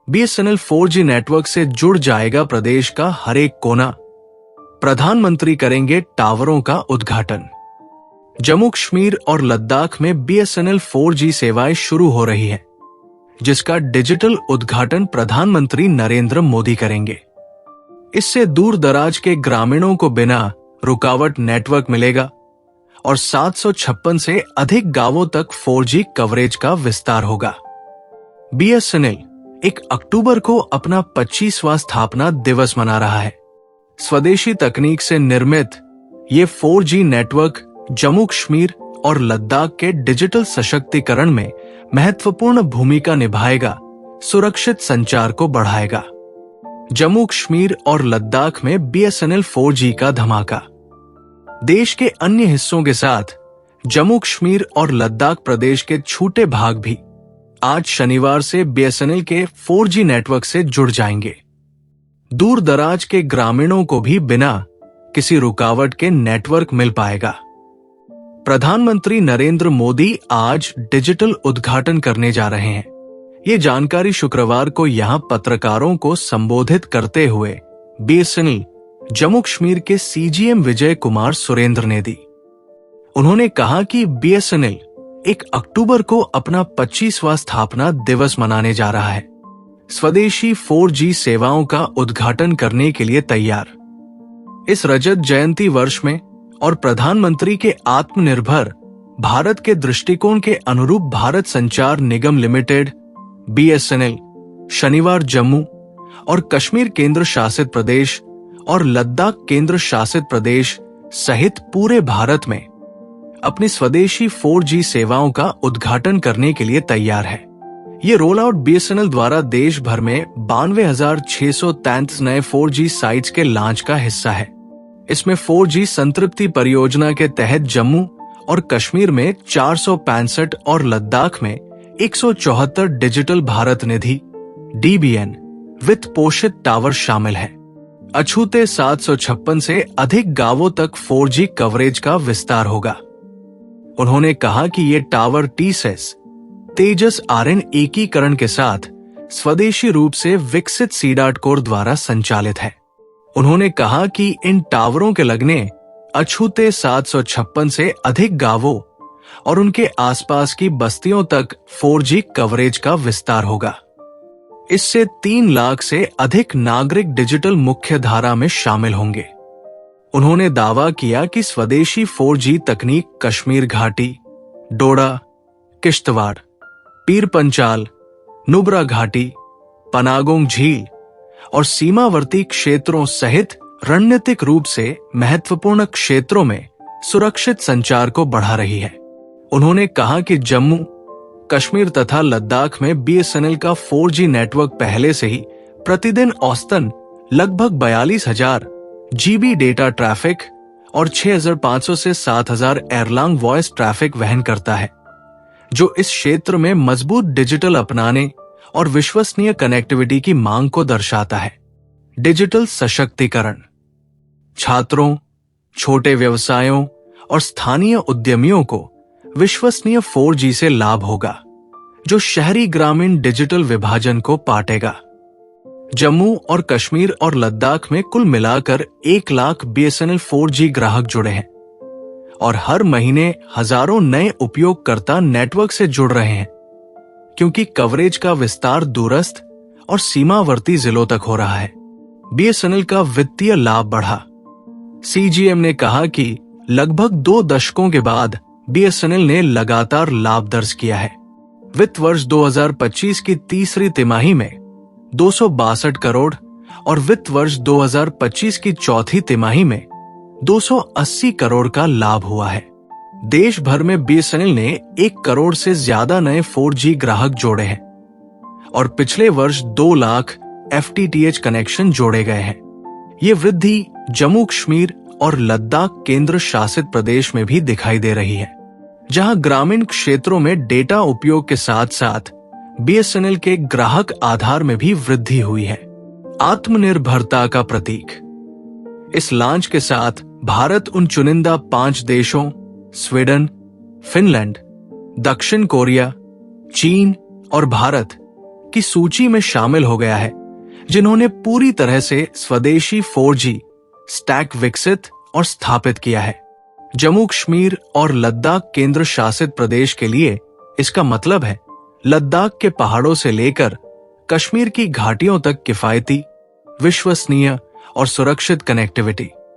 BSNL 4G network से जुड़ जाएगा प्रदेश का हर एक कोना। प्रधानमंत्री करेंगे टावरों का उद्घाटन। जम्मू कश्मीर और लद्दाख में बीएसएनएल 4G सेवाएं शुरू हो रही हैं, जिसका डिजिटल उद्घाटन प्रधानमंत्री नरेंद्र मोदी करेंगे। इससे दूर दराज के ग्रामीणों को बिना रुकावट नेटवर्क मिलेगा और 756 से अधिक गांवों तक 4G कवरेज का विस्तार होगा। बीएसएनएल 1 अक्टूबर को अपना 25वां स्थापना दिवस मना रहा है। स्वदेशी तकनीक से निर्मित ये 4G नेटवर्क जम्मू कश्मीर और लद्दाख के डिजिटल सशक्तिकरण में महत्वपूर्ण भूमिका निभाएगा, सुरक्षित संचार को बढ़ाएगा। जम्मू कश्मीर और लद्दाख में बीएसएनएल 4G का धमाका। देश के अन्य हिस्सों के साथ जम्मू कश्मीर और लद्दाख प्रदेश के छूटे भाग भी आज शनिवार से बीएसएनएल के 4G नेटवर्क से जुड़ जाएंगे। दूर दराज के ग्रामीणों को भी बिना किसी रुकावट के नेटवर्क मिल पाएगा। प्रधानमंत्री नरेंद्र मोदी आज डिजिटल उद्घाटन करने जा रहे हैं। ये जानकारी शुक्रवार को यहां पत्रकारों को संबोधित करते हुए बीएसएनएल जम्मू कश्मीर के सीजीएम विजय कुमार सुरेंद्र ने दी। उन्होंने कहा कि बीएसएनएल 1 अक्टूबर को अपना 25वां स्थापना दिवस मनाने जा रहा है। स्वदेशी 4G सेवाओं का उद्घाटन करने के लिए तैयार। इस रजत जयंती वर्ष में और प्रधानमंत्री के आत्मनिर्भर भारत के दृष्टिकोण के अनुरूप भारत संचार निगम लिमिटेड बीएसएनएल शनिवार जम्मू और कश्मीर केंद्र शासित प्रदेश और लद्दाख केंद्र शासित प्रदेश सहित पूरे भारत में अपनी स्वदेशी 4G सेवाओं का उद्घाटन करने के लिए तैयार है। ये रोल आउट बीएसएनएल द्वारा देश भर में 92,633 नए 4G साइट्स के लॉन्च का हिस्सा है। इसमें 4G संतृप्ति परियोजना के तहत जम्मू और कश्मीर में 465 और लद्दाख में 174 डिजिटल भारत निधि DBN वित्त पोषित टावर शामिल है। अछूते 756 से अधिक गांवों तक 4G कवरेज का विस्तार होगा। उन्होंने कहा कि ये टावर टीसेस तेजस RN एकीकरण के साथ स्वदेशी रूप से विकसित सीडाट कोर द्वारा संचालित है। उन्होंने कहा कि इन टावरों के लगने अछूते 756 से अधिक गांवों और उनके आसपास की बस्तियों तक 4G कवरेज का विस्तार होगा। इससे 3 लाख से अधिक नागरिक डिजिटल मुख्यधारा में शामिल होंगे। उन्होंने दावा किया कि स्वदेशी 4G तकनीक कश्मीर घाटी, डोडा, किश्तवाड़, पीर पंचाल, नुब्रा घाटी, पनागोंग झील और सीमावर्ती क्षेत्रों सहित रणनीतिक रूप से महत्वपूर्ण क्षेत्रों में सुरक्षित संचार को बढ़ा रही है। उन्होंने कहा कि जम्मू कश्मीर तथा लद्दाख में बीएसएनएल का 4G नेटवर्क पहले से ही प्रतिदिन औसतन लगभग 42,000 GB डेटा ट्रैफिक और 6,500 से 7,000 एयरलॉन्ग वॉइस ट्रैफिक वहन करता है, जो इस क्षेत्र में मजबूत डिजिटल अपनाने और विश्वसनीय कनेक्टिविटी की मांग को दर्शाता है। डिजिटल सशक्तिकरण छात्रों, छोटे व्यवसायों और स्थानीय उद्यमियों को विश्वसनीय 4G से लाभ होगा, जो शहरी ग्रामीण डिजिटल विभाजन को पाटेगा। जम्मू और कश्मीर और लद्दाख में कुल मिलाकर 1 लाख बीएसएनएल 4G ग्राहक जुड़े हैं और हर महीने हजारों नए उपयोगकर्ता नेटवर्क से जुड़ रहे हैं, क्योंकि कवरेज का विस्तार दूरस्थ और सीमावर्ती जिलों तक हो रहा है। बीएसएनएल का वित्तीय लाभ बढ़ा। सीजीएम ने कहा कि लगभग 2 दशकों के बाद बीएसएनएल ने लगातार लाभ दर्ज किया है। वित्त वर्ष 2025 की तीसरी तिमाही में 262 करोड़ और वित्त वर्ष 2025 की चौथी तिमाही में 280 करोड़ का लाभ हुआ है। देश भर में बीएसएनएल ने 1 करोड़ से ज्यादा नए 4G ग्राहक जोड़े हैं और पिछले वर्ष 2 लाख FTTH कनेक्शन जोड़े गए हैं। ये वृद्धि जम्मू कश्मीर और लद्दाख केंद्र शासित प्रदेश में भी दिखाई दे रही है, जहां ग्रामीण क्षेत्रों में डेटा उपयोग के साथ साथ बीएसएनएल के ग्राहक आधार में भी वृद्धि हुई है। आत्मनिर्भरता का प्रतीक। इस लॉन्च के साथ भारत उन चुनिंदा 5 देशों स्वीडन, फिनलैंड, दक्षिण कोरिया, चीन और भारत की सूची में शामिल हो गया है, जिन्होंने पूरी तरह से स्वदेशी 4G स्टैक विकसित और स्थापित किया है। जम्मू कश्मीर और लद्दाख केंद्र शासित प्रदेश के लिए इसका मतलब है लद्दाख के पहाड़ों से लेकर कश्मीर की घाटियों तक किफायती, विश्वसनीय और सुरक्षित कनेक्टिविटी।